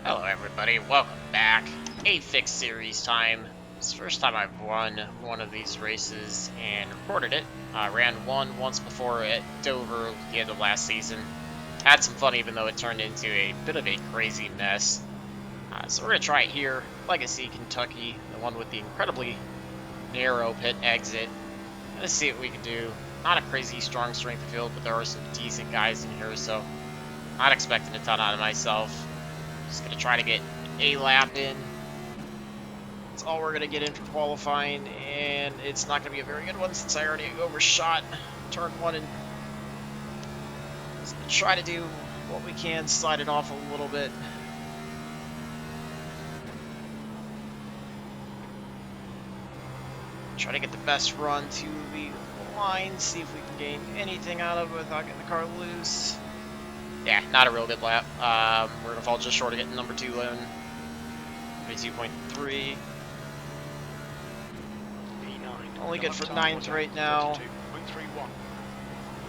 Hello everybody, welcome back. A-Fix series time. It's the first time I've run one of these races and recorded it. I ran one once before at Dover at the end of last season. Had some fun even though it turned into a bit of a crazy mess. So we're going to try it here, Legacy, Kentucky, the one with the incredibly narrow pit exit. Let's see what we can do. Not a crazy strong strength of field, but there are some decent guys in here, so not expecting a ton out of myself. Just gonna try to get a lap in. That's all we're gonna get in for qualifying, and it's not gonna be a very good one since I already overshot turn one. And just gonna try to do what we can, slide it off a little bit. Try to get the best run to the line, see if we can gain anything out of it without getting the car loose. Yeah, not a real good lap. We're going to fall just short of getting number 2 lane. 22.3. Only good for 9th right now. You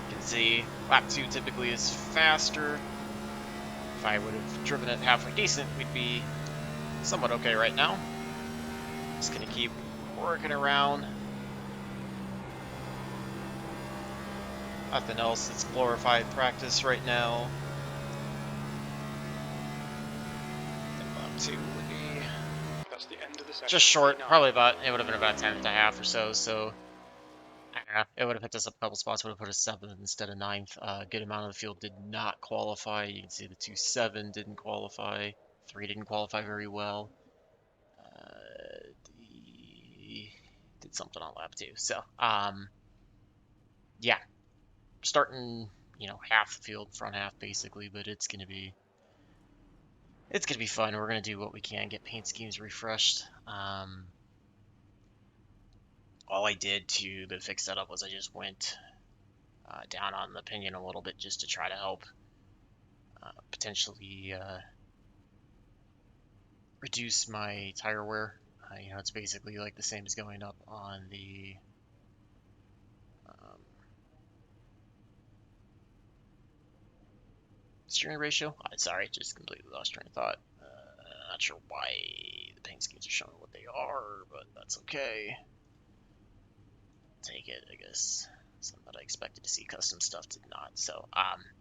can see lap 2 typically is faster. If I would have driven it halfway decent, we'd be somewhat okay right now. Just going to keep working around. Nothing else. It's glorified practice right now. Lap 2 would be just short. Probably about, it would have been about 10.5 or so. So I don't know. It would have picked us up a couple spots. Would have put us 7th instead of 9th. Good amount of the field did not qualify. You can see the 2.7 didn't qualify. 3 didn't qualify very well. Did something on lap 2. So yeah. Starting, half the field, front half basically, but it's gonna be fun. We're gonna do what we can, get paint schemes refreshed. All I did to the fix setup was I just went down on the pinion a little bit just to try to help potentially reduce my tire wear. It's basically like the same as going up on the steering ratio. Sorry, just completely lost train of thought. Not sure why the paint schemes are showing what they are, but that's okay. Take it, I guess. Something that I expected to see custom stuff did not. So,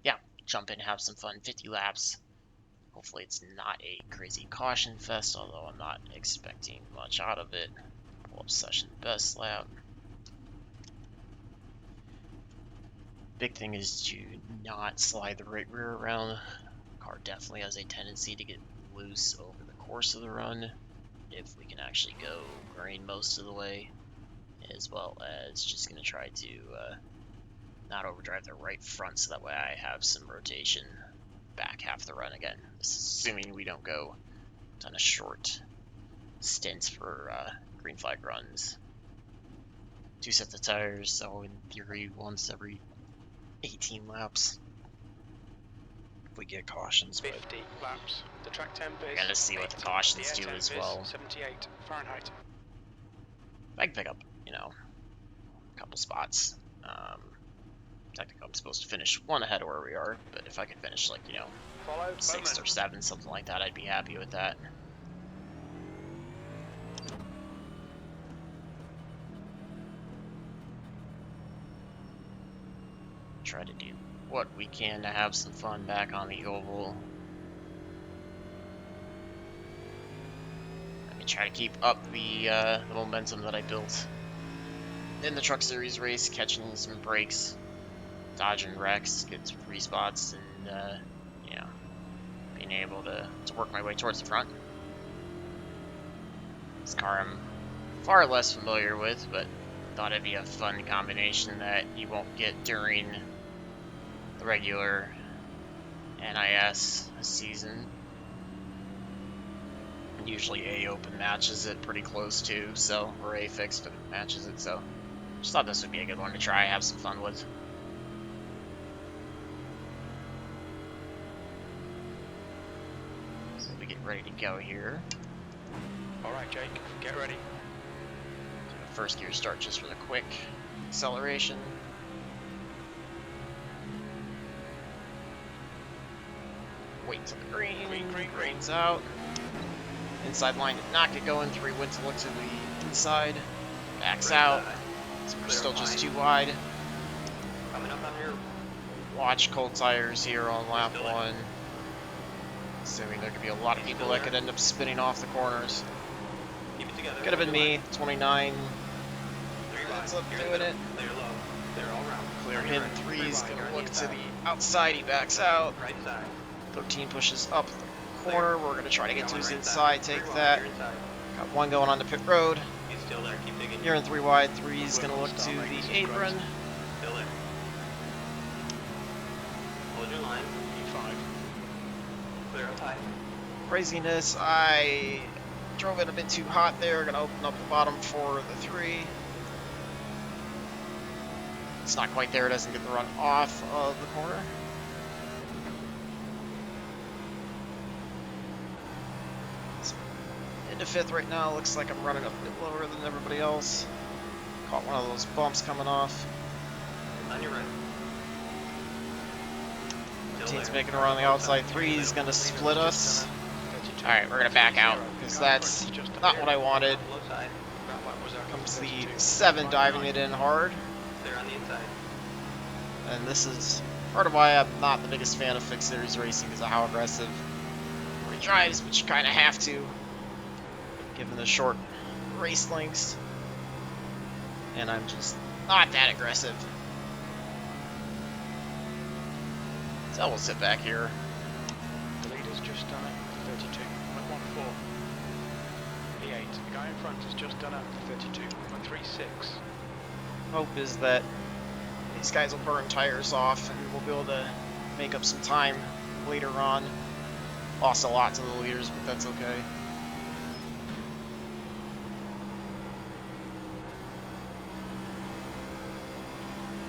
yeah, jump in, have some fun. 50 laps. Hopefully it's not a crazy caution fest, although I'm not expecting much out of it. Pull up session best lap. Big thing is to not slide the right rear around. The car definitely has a tendency to get loose over the course of the run if we can actually go green most of the way, as well as just going to try to not overdrive the right front so that way I have some rotation back half the run again. This is assuming we don't go a ton of short stints for green flag runs. 2 sets of tires, so in theory once every 18 laps. If we get cautions, 50 laps. The track temp is. We're gonna see what the cautions do as well. 78 Fahrenheit. If I can pick up, a couple spots. Technically, I'm supposed to finish 1 ahead of where we are, but if I could finish like 6th or 7th, something like that, I'd be happy with that. Try to do what we can to have some fun back on the oval. Let me try to keep up the momentum that I built in the Truck Series race, catching some breaks, dodging wrecks, getting some free spots, and being able to work my way towards the front. This car I'm far less familiar with, but thought it'd be a fun combination that you won't get during the regular NIS season. Usually A Open matches it pretty close to, so, or A Fixed matches it, so just thought this would be a good one to try, have some fun with. So we get ready to go here. Alright, Jake, get ready. First gear start just for the quick acceleration. Wait till the green. Green. Green's out. Inside line did not get going. 3 went to look to the inside. Backs out. So we're still just too wide. Coming up on your Watch cold tires here on lap 1. Assuming there could be a lot of people that could end up spinning off the corners. keep it together. Could have been me. 29. 3 Ends wide. up You're in doing the it. middle. They're low. They're all round. Clear On him. your right. 3's You're gonna on look the to inside. the outside. He backs out. Right side. 13 pushes up the corner. We're gonna try to get to his Right inside. side. Take 3 wide. that. You're inside. Got 1 going on the pit road. He's still there. Keep digging. You're in 3 wide. 3's gonna look to Start rate, this the is great. apron. Still there. Hold your line. E5. Clear up high. Craziness. I drove it a bit too hot there. Gonna open up the bottom for the 3. It's not quite there. It doesn't get the run off of the corner. So, into 5th right now. Looks like I'm running a bit lower than everybody else. Caught one of those bumps coming off. On your right. Still Team's there. making around the outside. 3's gonna split us. Alright, we're gonna back out because that's not what I wanted. Low side. Comes the 7 diving it in hard. They're on the inside. And this is part of why I'm not the biggest fan of fixed series racing because of how aggressive he drives, but you kind of have to, given the short race lengths. And I'm just not that aggressive. So we'll sit back here. The leader's just done it. 32.14. E8. The guy in front has just done it. 32.36. Hope is that these guys will burn tires off and we'll be able to make up some time later on. Lost a lot to the leaders, but that's okay.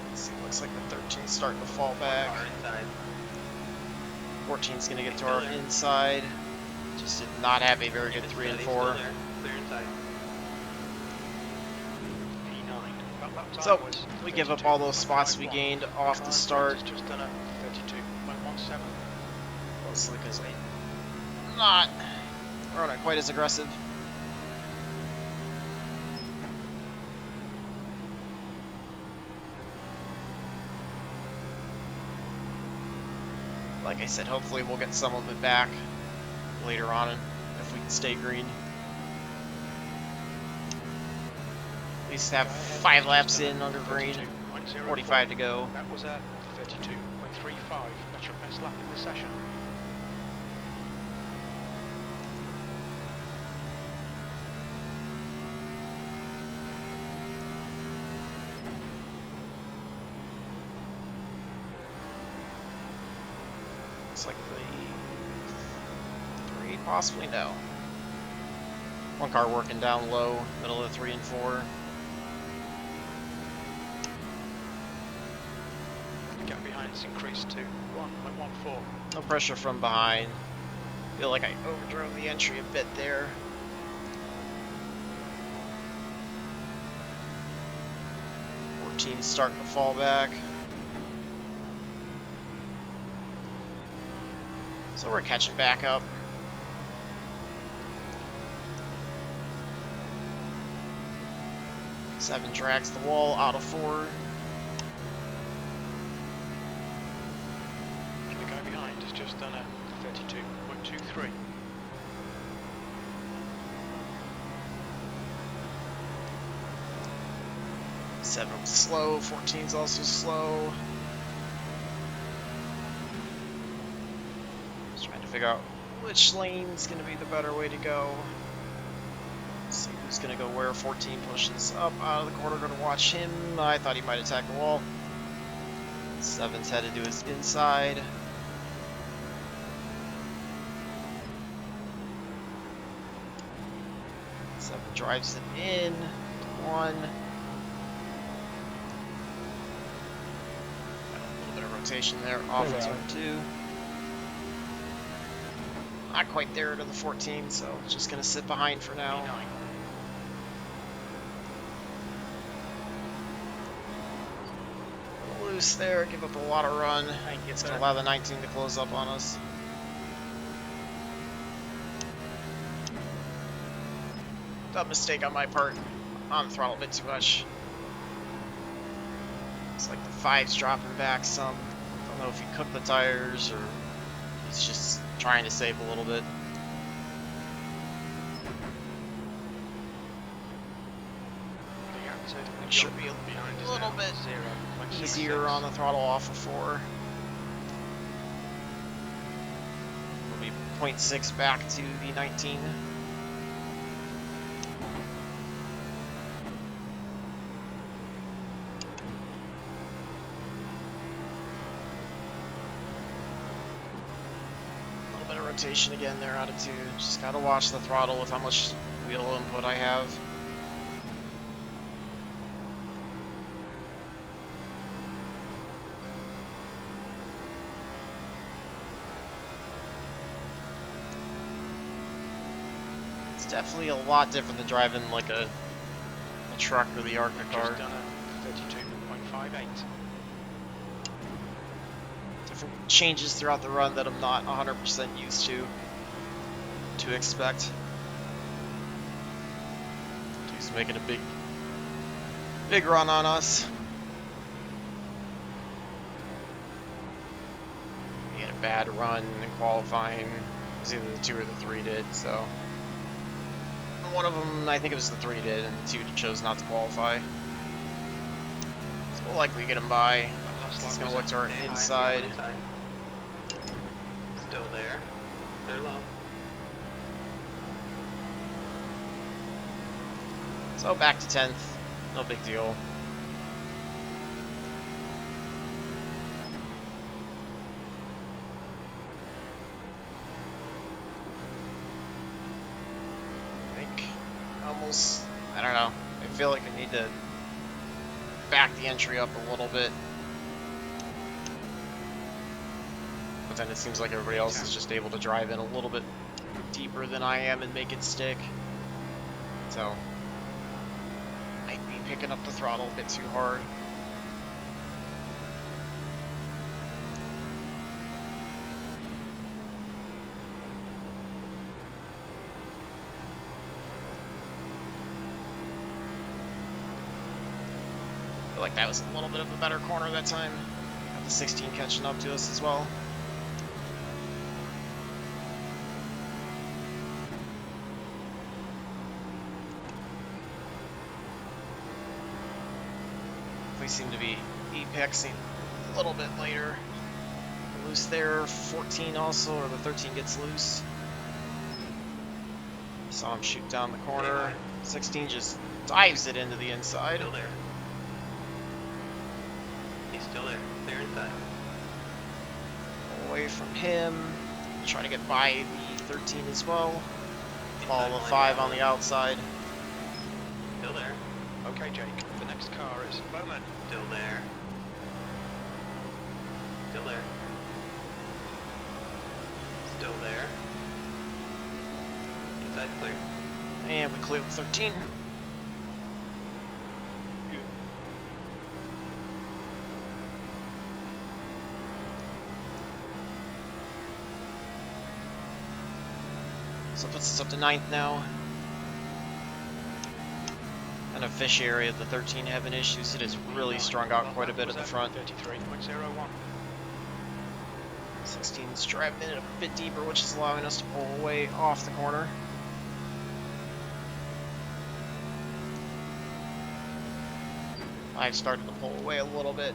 Let's see, looks like the 13's starting to fall back. Car inside. 14's going to get to our inside. Just did not have a very good 3 and 4. Still there. Clear inside. E9. That time So was we give up all those spots we gained off the start. Has just done it. 32.17. Mostly because I'm not running quite as aggressive. Like I said, hopefully we'll get some of it back later on if we can stay green. At least have 5 laps in under green, 45 to go. That was a 32.35. That's your best lap in the session. Looks like the 3, possibly no. 1 car working down low, middle of 3 and 4. The gap behind has increased to 1.14. No pressure from behind. Feel like I overdrove the entry a bit there. Team's starting to fall back. So we're catching back up. Seven drags the wall out of 4. The guy behind has just done a 32.23. Seven's slow, 14's also slow. Just trying to figure out which lane's going to be the better way to go. Let's see who's going to go where. 14 pushes up out of the corner, going to watch him. I thought he might attack the wall. 7's headed to his inside. Seven drives it in. 1. Rotation there off of turn 2. Not quite there to the 14, so just gonna sit behind for now. Loose there, give up a lot of run. It's gonna allow the 19 to close up on us. Dumb mistake on my part. On the throttle a bit too much. It's like the 5's dropping back some. Don't know if he cooked the tires or he's just trying to save a little bit. The outside of the Should jump be behind a is little now bit 0.66. easier on the throttle off of 4. Will be 0.6 back to the 19. A little bit of rotation again there out of 2. Just gotta watch the throttle with how much wheel input I have. Definitely a lot different than driving like a truck or the ARCA car. Just done a 32.58. Different changes throughout the run that I'm not 100% used to expect. He's making a big run on us. He had a bad run in qualifying. It was either the 2 or the 3 did, so. One of them, I think it was the 3 did, and the 2 chose not to qualify. So we'll likely get him by. He's going to look to our inside. Still there. They're low. So back to 10th. No big deal. Almost, I don't know. I feel like I need to back the entry up a little bit. But then it seems like everybody else is just able to drive in a little bit deeper than I am and make it stick. So, might be picking up the throttle a bit too hard. I feel like that was a little bit of a better corner that time. Got the 16 catching up to us as well. We seem to be apexing a little bit later. Loose there, 14 also, or the 13 gets loose. Saw him shoot down the corner. 16 just dives it into the inside. Still there. He's still there. They're inside. Away from him. Try to get by the 13 as well. Follow Inside the line 5 down. on the outside. Still there. Okay, Jake. The next car is Bowman. Still there. Still there. Still there. Inside clear. And we clear the 13. So it puts us up to 9th now. Kind of fish area, the 13 having issues. It has really strung out quite a bit at the front. 33.01. 16's driving in a bit deeper, which is allowing us to pull away off the corner. I've started to pull away a little bit.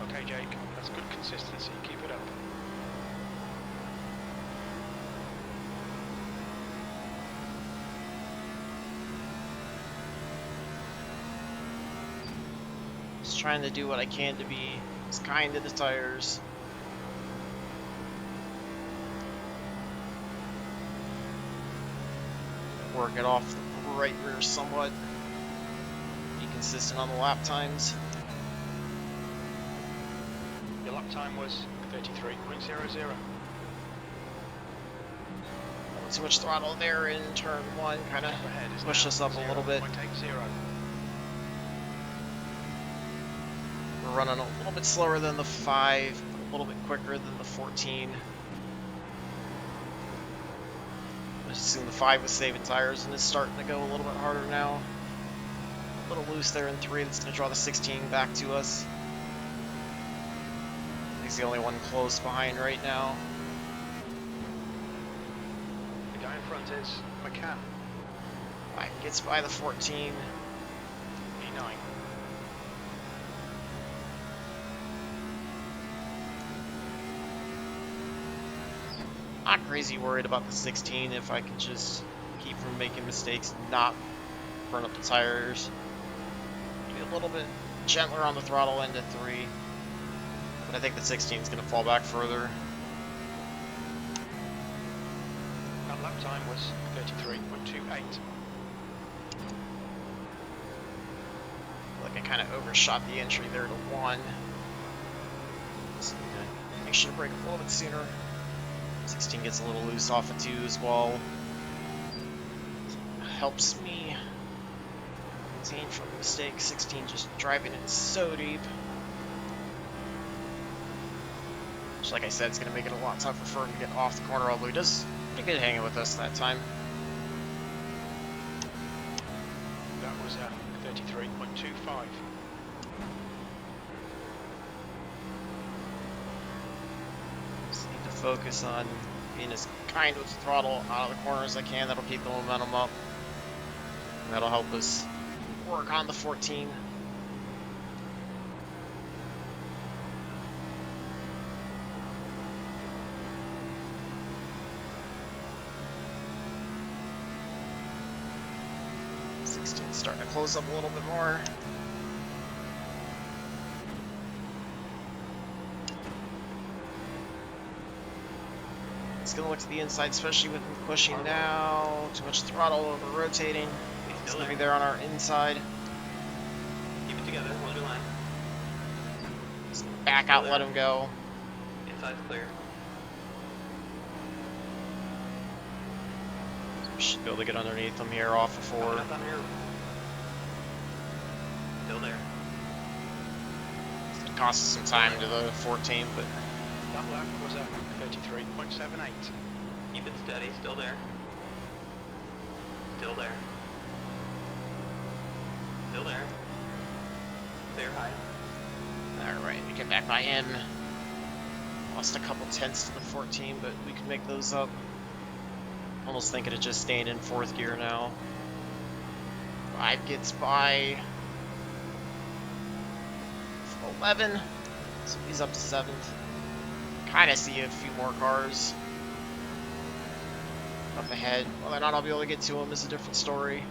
Okay, Jake. That's good consistency. Keep it up. Just trying to do what I can to be as kind to the tires. Work it off the right rear somewhat. Be consistent on the lap times. Your lap time was 33.00. too much throttle there in turn 1, kind of Gap ahead is pushed now us up a little bit. 0.80. We're running a little bit slower than the 5, but a little bit quicker than the 14. I assume the 5 was saving tires and is starting to go a little bit harder now. A little loose there in 3. That's going to draw the 16 back to us. He's the only one close behind right now. The guy in front is McCann, Right, gets by the 14. E9. Not crazy worried about the 16 if I can just keep from making mistakes, not burn up the tires. Be a little bit gentler on the throttle end at 3. But I think the 16 is going to fall back further. That lap time was 33.28. Like I kind of overshot the entry there to 1. So I'm going to make sure to brake a little bit sooner. 16 gets a little loose off of 2 as well. Helps me maintain from the mistake. 16 just driving it so deep. Which, like I said, it's going to make it a lot tougher for him to get off the corner, although he does pretty good hanging with us that time. That was 33.25. Just need to focus on being as kind with the throttle out of the corner as I can. That'll keep the momentum up. And that'll help us work on the 14. Starting to close up a little bit more. It's going to look to the inside, especially with him pushing now. Too much throttle over rotating. It's going to be there on our inside. Keep it together, hold your line. Just back out, let him go. Inside's clear. We should be able to get underneath him here off of 4. Coming up on your... Still there. It's going to cost us some time to the 14, but That lap was 33.78. Keep it steady, still there. Still there. Still there. Clear high. alright, we get back by him. Lost a couple tenths to the 14, but we can make those up. Almost thinking of just staying in 4th gear now. 5 gets by 11, so he's up to 7th. Kind of see a few more cars up ahead. Whether or not I'll be able to get to him is a different story.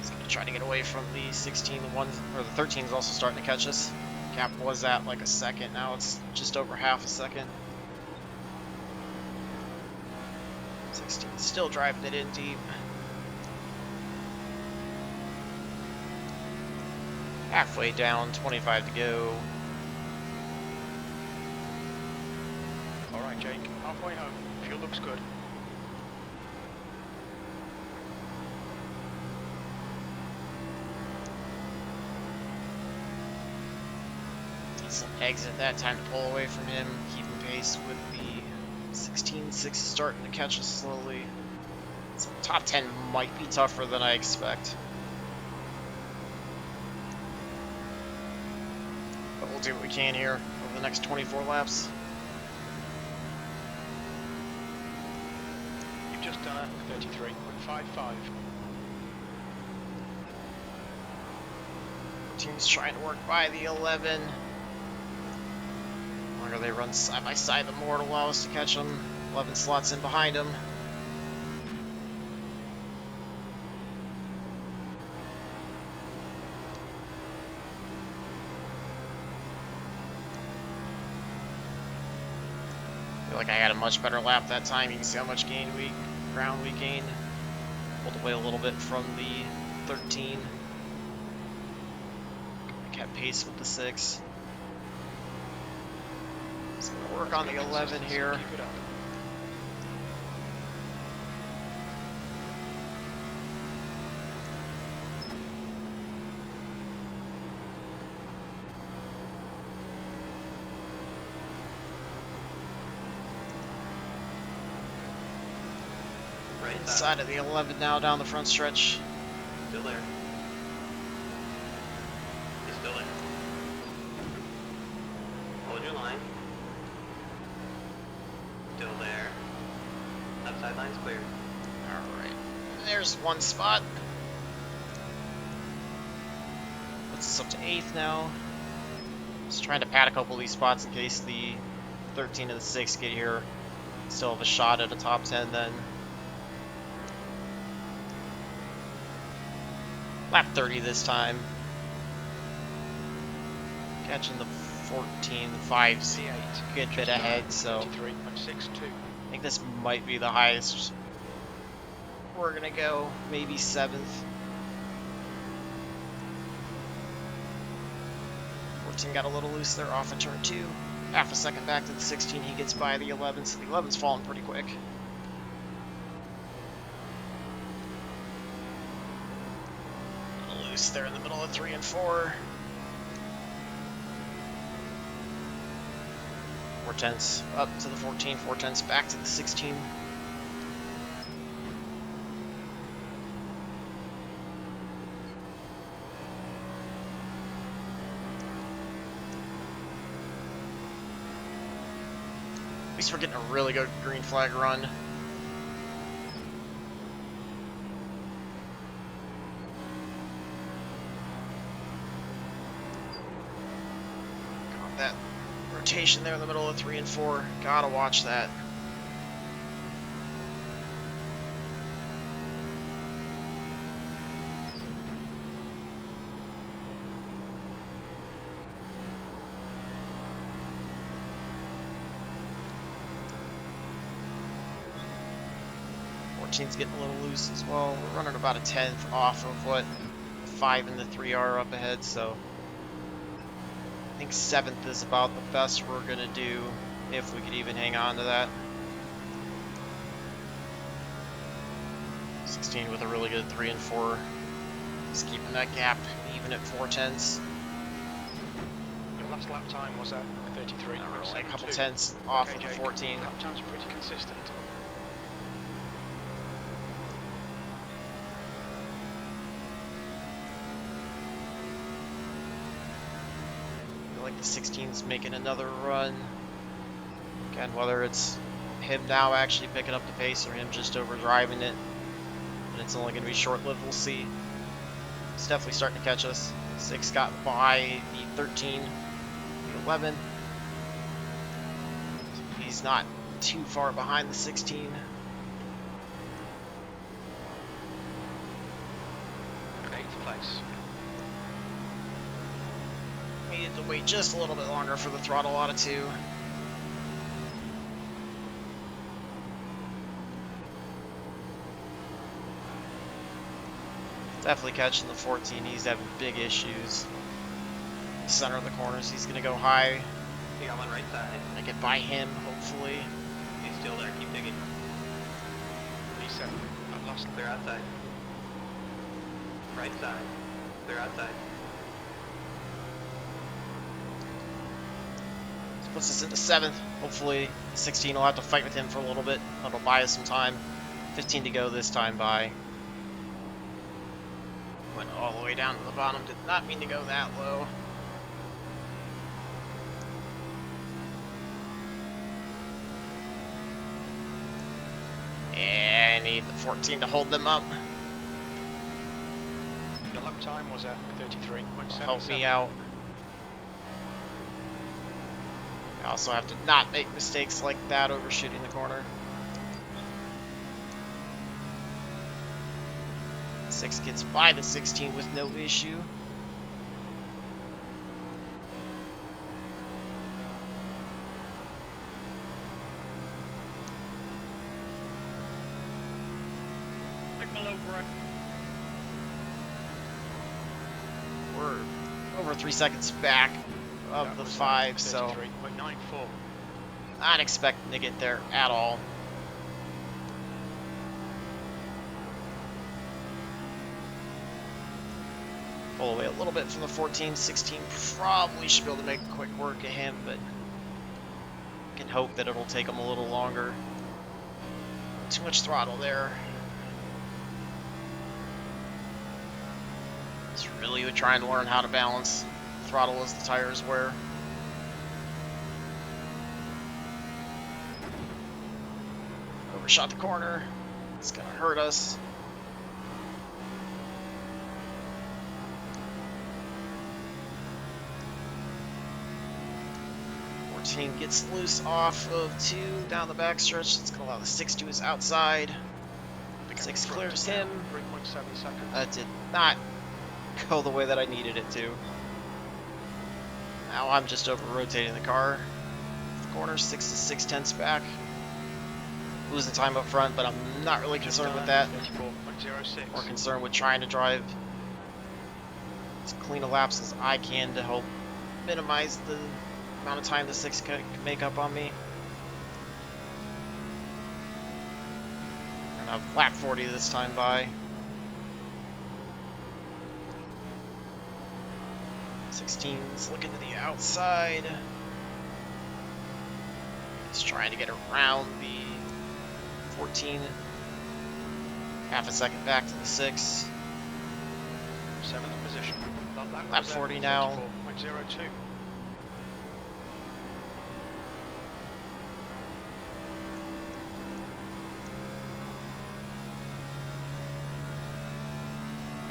Just gonna try to get away from the 16. The 13 is also starting to catch us. Gap was at like a second. Now it's just over half a second. 16 still driving it in deep. Halfway down, 25 to go. Alright, Jake, halfway home. Fuel looks good. Need some exit that time to pull away from him, keeping pace with the 16.6 starting to catch us slowly. So top 10 might be tougher than I expect. But we'll do what we can here over the next 24 laps. You've just done a 33.55. Team's trying to work by the 11. The longer they run side by side, the more it'll allow us to catch them. 11 slots in behind them. I feel like I had a much better lap that time. You can see how much ground we gained. Pulled away a little bit from the 13. kept pace with the 6. It's going to work on the 11 here. Keep it up. Right Inside of the 11 now down the front stretch. Still there. He's still there. Hold your line. Still there. Outside line's clear. Alright. There's one spot. Puts us up to 8th now. Just trying to pad a couple of these spots in case the 13 and the 6 get here. Still have a shot at a top 10 then. Lap 30 this time. Catching the 14, the 5's C8. a good bit ahead, so 33.62. I think this might be the highest we're gonna go, maybe 7th. 14 got a little loose there off of turn 2. Half a second back to the 16, he gets by the 11, so the 11's falling pretty quick. Loose there in the middle of 3 and 4. 4/10 up to the 14, 4/10 back to the 16. At least we're getting a really good green flag run. Got that rotation there in the middle of 3 and 4. Gotta watch that. Team's getting a little loose as well. We're running about a 10th off of what the 5 and the 3 are up ahead, so I think 7th is about the best we're gonna do if we could even hang on to that. 16 with a really good 3 and 4. Just keeping that gap even at 4/10. Your last lap time was at 33. Not really, a couple tenths off of the 14. Lap times are pretty consistent. Like the 16's making another run. Again, whether it's him now actually picking up the pace or him just overdriving it, and it's only going to be short-lived, we'll see. It's definitely starting to catch us. 6 got by the 13, the 11. He's not too far behind the 16. Eighth place. Needed to wait just a little bit longer for the throttle out of 2. Definitely catching the 14. He's having big issues. Center of the corners, he's going to go high. You got one right side. I get by him, hopefully. He's still there. Keep digging. Reset. I've lost. Clear outside. Right side. Clear outside. This puts us into 7th. Hopefully 16 will have to fight with him for a little bit. That'll buy us some time. 15 to go this time by. Went all the way down to the bottom. Did not mean to go that low. And I need the 14 to hold them up. Your lap time was at 33.77. Help me out. I also have to not make mistakes like that overshooting the corner. 6 gets by the 16 with no issue. We're over 3 seconds back of That the was 5, so 33.94. not expecting to get there at all. Pull away a little bit from the 14, 16. Probably should be able to make quick work of him, but can hope that it'll take him a little longer. Too much throttle there. Just really trying to learn how to balance throttle as the tires wear. Overshot the corner. It's gonna hurt us. Gets loose off of 2 down the backstretch. It's going to allow the 6 to his outside. 6 clears him. 3.7 seconds. That did not go the way that I needed it to. Now I'm just over-rotating the car. Corner 6 to 6/10 back. Losing time up front, but I'm not really concerned with that. 34.06. More concerned with trying to drive as clean a laps as I can to help minimize the amount of time the 6 can make up on me. And I've lap 40 this time by. 16's looking to the outside. Just trying to get around the 14. Half a second back to the 6. 7th position. Lap 40 now. 34.02.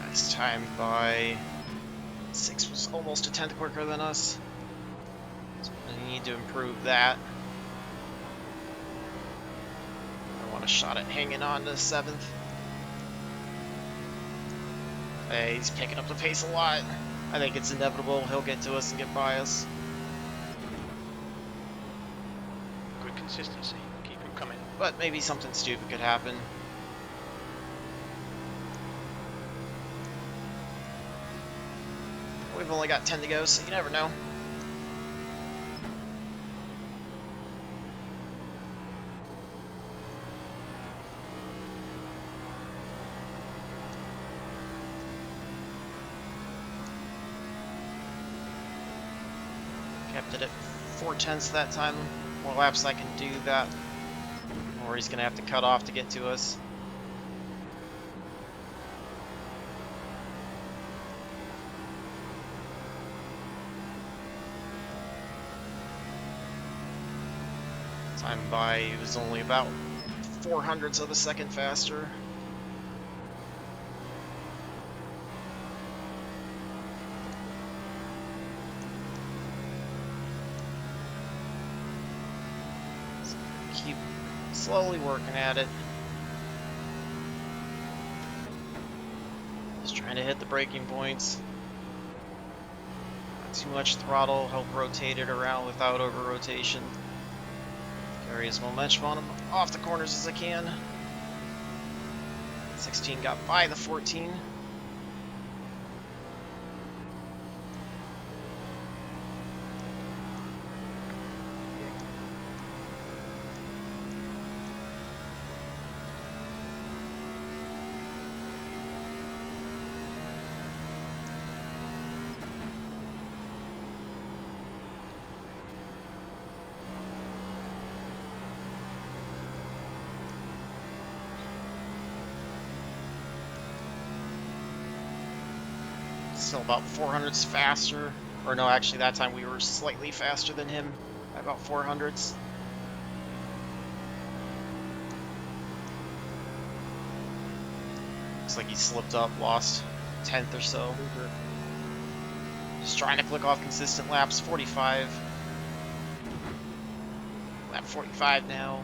This time by 6 was almost a 10th quicker than us. So we need to improve that. I want a shot at hanging on to 7th. Hey, he's picking up the pace a lot. I think it's inevitable he'll get to us and get by us. Good consistency. Keep him coming. But maybe something stupid could happen. We've only got 10 to go, so you never know. Kept it at 4/10 that time. More laps I can do that. Or he's going to have to cut off to get to us. Time by was only about 0.04 of a second faster. So keep slowly working at it. Just trying to hit the braking points. Not too much throttle, help rotate it around without over rotation. Carry as momentum on him off the corners as I can. 16 got by the 14. Still about 400s faster. Or no, actually that time we were slightly faster than him by about 400s. Looks like he slipped up, lost 10th or so. Just trying to click off consistent laps. 45. Lap 45 now.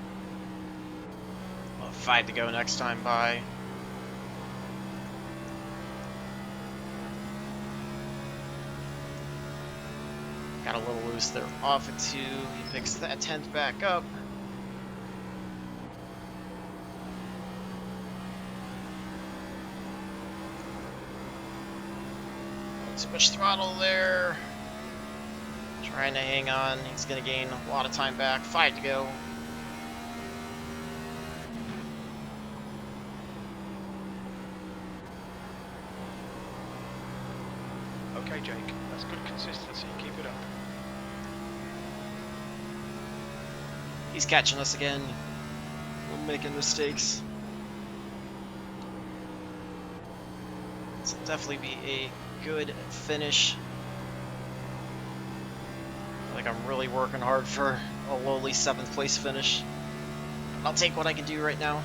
Well, 5 to go next time by. Got a little loose there off at 2. He picks that 10th back up. Too much throttle there. Trying to hang on. He's going to gain a lot of time back. 5 to go. Okay, Jake, that's good consistency. Keep it up. He's catching us again. We're making mistakes. This will definitely be a good finish. Like I'm really working hard for a lowly 7th place finish. I'll take what I can do right now.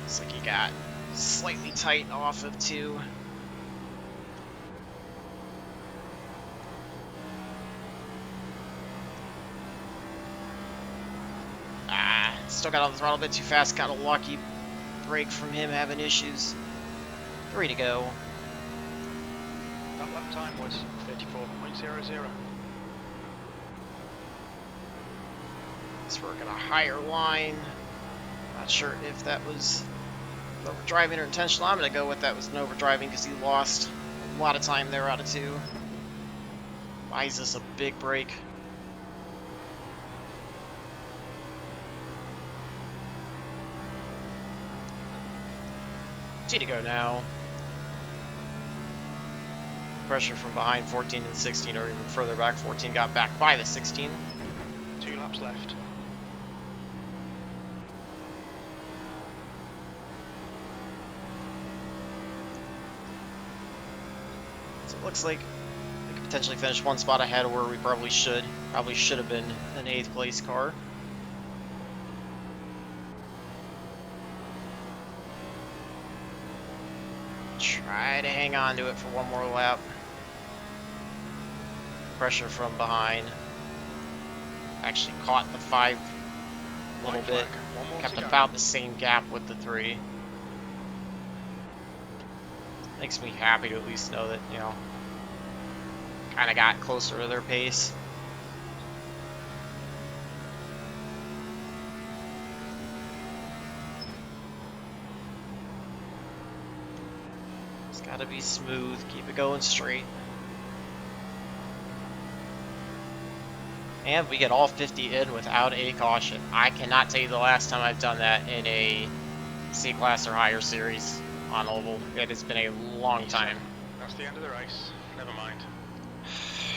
Looks like he got slightly tight off of 2. Still got on the throttle a bit too fast. Got a lucky break from him having issues. 3 to go. That lap time was 34.00. He's working a higher line. Not sure if that was overdriving or intentional. I'm going to go with that was an overdriving because he lost a lot of time there out of 2. Buys us a big break. 2 to go now. Pressure from behind 14 and 16, or even further back. 14 got back by the 16. 2 laps left. So it looks like we could potentially finish 1 spot ahead of where we probably should. Probably should have been an 8th place car. Try to hang on to it for 1 more lap. Pressure from behind. Actually caught the 5 a little bit. Kept about the same gap with the 3. Makes me happy to at least know that, you know, kind of got closer to their pace. It's got to be smooth. Keep it going straight. And we get all 50 in without a caution. I cannot tell you the last time I've done that in a C-Class or higher series on oval. It has been a long time. That's the end of the race. Never mind.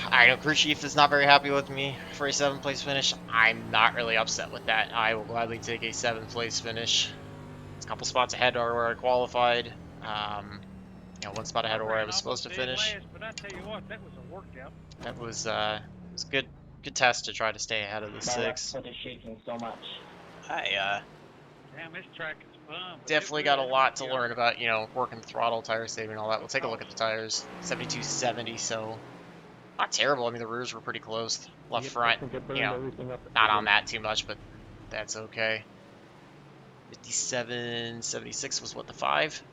I know CrewChief is not very happy with me for a 7th place finish. I'm not really upset with that. I will gladly take a 7th place finish. It's a couple spots ahead of where I qualified. You know, 1 spot ahead of where I was supposed to finish. But I tell you what, that was a workout. That was it was a good test to try to stay ahead of the 6. My left foot is shaking so much. Damn, this track is fun. Definitely got a lot to learn about, you know, working the throttle, tire saving, all that. We'll take a look at the tires. 7270, so not terrible. I mean, the rears were pretty close. Left front, you know, not on that too much, but that's okay. 5776 was what, the 5?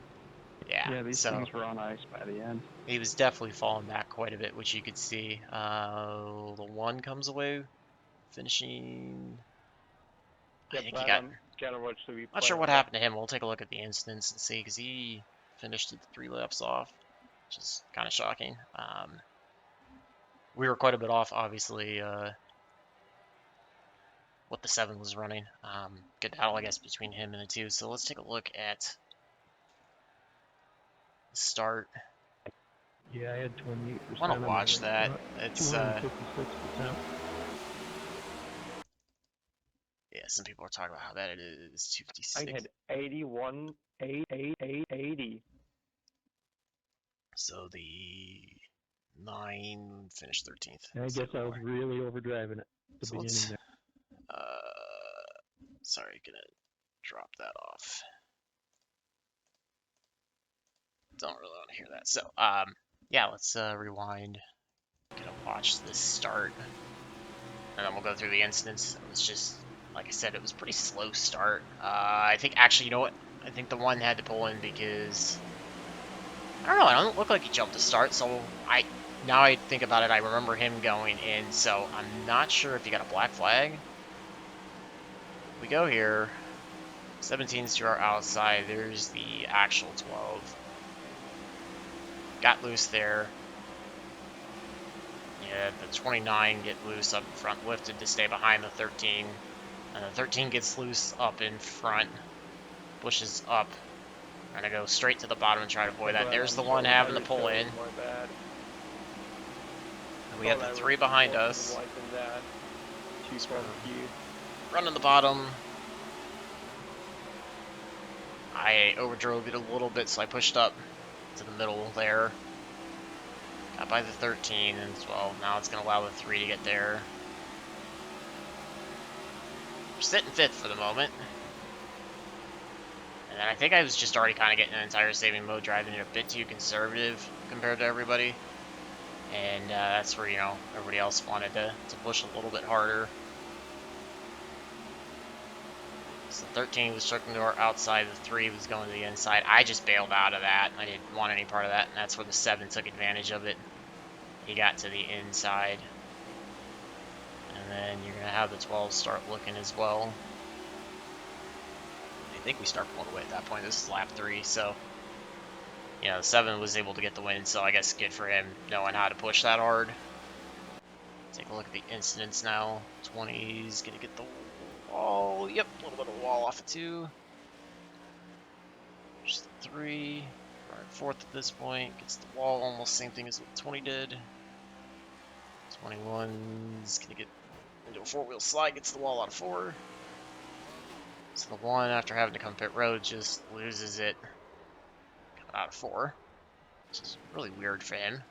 Yeah, these so things were on ice by the end. he was definitely falling back quite a bit, which you could see. The 1 comes away, finishing. I think he got. Not sure what happened to him. We'll take a look at the instance and see, because he finished at 3 laps off, which is kind of shocking. We were quite a bit off, obviously, what the 7 was running. Good battle, I guess, between him and the 2. So let's take a look at the start. Yeah, I had 28%. I want to watch that. It's 256%. yeah, some people are talking about how bad it is. 256. I had 81, 80. So the 9 finished 13th. And I guess I was really overdriving it at the So beginning let's, there. sorry, gonna drop that off. Don't really want to hear that. So, yeah, let's rewind. Gonna watch this start, and then we'll go through the instance. It was just, like I said, it was a pretty slow start. I think, actually, you know what? I think the 1 had to pull in because I don't know, I don't look like he jumped to start, so now I think about it, I remember him going in, so I'm not sure if he got a black flag. We go here, 17's to our outside, there's the actual 12. Got loose there. Yeah, the 29 get loose up in front, lifted to stay behind the 13. And the 13 gets loose up in front, pushes up. I'm gonna go straight to the bottom and try to avoid that. There's the one having to pull in. My bad. And we have the 3 behind us. Too far for you. Running the bottom. I overdrove it a little bit, so I pushed up to the middle there. Got by the 13 and 12. Now it's going to allow the 3 to get there. We're sitting 5th for the moment. And then I think I was just already kind of getting in tire saving mode, driving it a bit too conservative compared to everybody. And that's where, you know, everybody else wanted to push a little bit harder. So 13 was circling to our outside, the 3 was going to the inside. I just bailed out of that. I didn't want any part of that, and that's where the 7 took advantage of it. He got to the inside. And then you're going to have the 12 start looking as well. I think we start pulling away at that point. This is lap 3, so... Yeah, the 7 was able to get the win, so I guess good for him knowing how to push that hard. Take a look at the incidents now. 20's going to get the wall. Yep, a little bit of wall off of 2. Just 3. Right, 4th at this point. Gets the wall, almost same thing as what 20 did. 21's going to get into a 4-wheel slide, gets the wall out of 4. So the 1, after having to come pit road, just loses it out of 4. Which is really weird for him.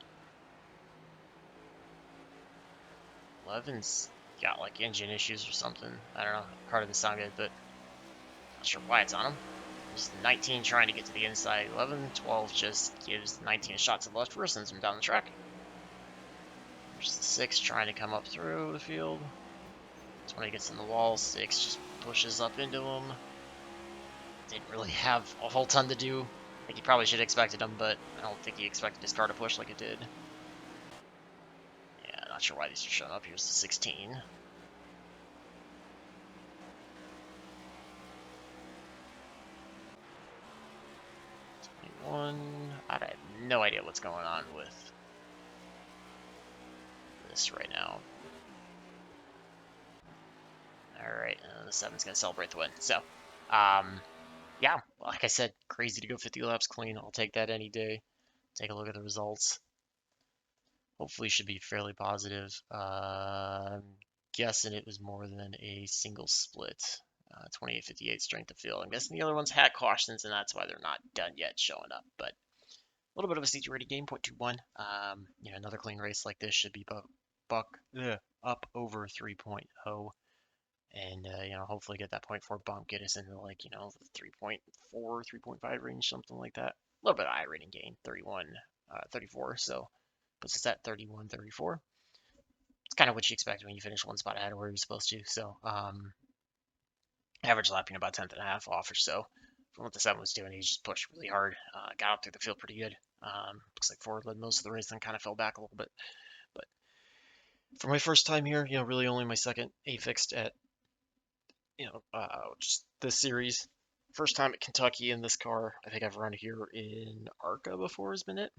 11's got like engine issues or something. I don't know. Car doesn't sound good, but not sure why it's on him. There's 19 trying to get to the inside. 11, 12 just gives 19 a shot to the left first, sends him down the track. There's the 6 trying to come up through the field. 20 gets in the wall. 6 just pushes up into him. Didn't really have a whole ton to do. I think he probably should have expected him, but I don't think he expected his car to push like it did. Yeah, not sure why these are showing up. Here's the 16. I have no idea what's going on with this right now. Alright, the 7's going to celebrate the win. So, yeah, like I said, crazy to go 50 laps clean. I'll take that any day. Take a look at the results. Hopefully should be fairly positive. I'm guessing it was more than a single split. 28-58 strength of field. I'm guessing the other ones had cautions, and that's why they're not done yet showing up. But a little bit of a CT rating game, 0.21. You know, another clean race like this should be up over 3.0. And, you know, hopefully get that 0.4 bump, get us into, like, you know, the 3.4, 3.5 range, something like that. A little bit of iRating gain, 34, so puts us at 31, 34. It's kind of what you expect when you finish one spot ahead of where you're supposed to. So, average lapping about 10th and a half off or so. From what the 7 was doing, he just pushed really hard. Got up through the field pretty good. Looks like Ford led most of the race, then kind of fell back a little bit. But for my first time here, you know, really only my second A-fixed at, you know, just this series. First time at Kentucky in this car. I think I've run here in ARCA before has been it.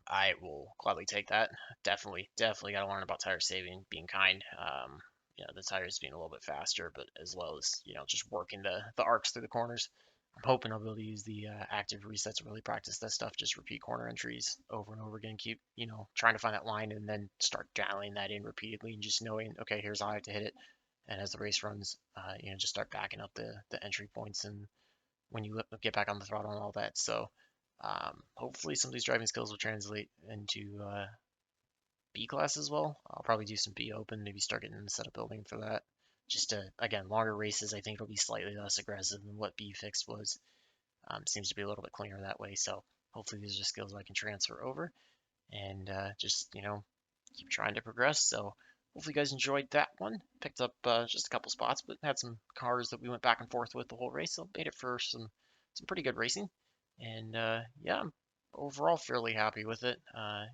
I will gladly take that. Definitely got to learn about tire saving, being kind. You know, the tires being a little bit faster, but as well as, you know, just working the arcs through the corners. I'm hoping I'll be able to use the active resets to really practice that stuff. Just repeat corner entries over and over again. Keep, you know, trying to find that line and then start dialing that in repeatedly and just knowing, okay, here's how I have to hit it. And as the race runs, you know, just start backing up the entry points and when you get back on the throttle and all that. So hopefully some of these driving skills will translate into B class as well. I'll probably do some B open, maybe start getting in the setup building for that. Just to, again, longer races, I think it'll be slightly less aggressive than what B fixed was. Seems to be a little bit cleaner that way. So hopefully these are skills I can transfer over and just, you know, keep trying to progress. So hopefully you guys enjoyed that one. Picked up just a couple spots, but had some cars that we went back and forth with the whole race. So made it for some pretty good racing. And yeah, I'm overall fairly happy with it.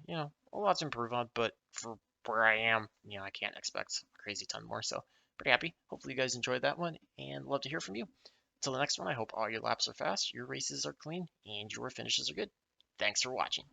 You know, a lot to improve on, but for where I am, you know, I can't expect a crazy ton more. So pretty happy. Hopefully you guys enjoyed that one and love to hear from you. Until the next one, I hope all your laps are fast, your races are clean, and your finishes are good. Thanks for watching.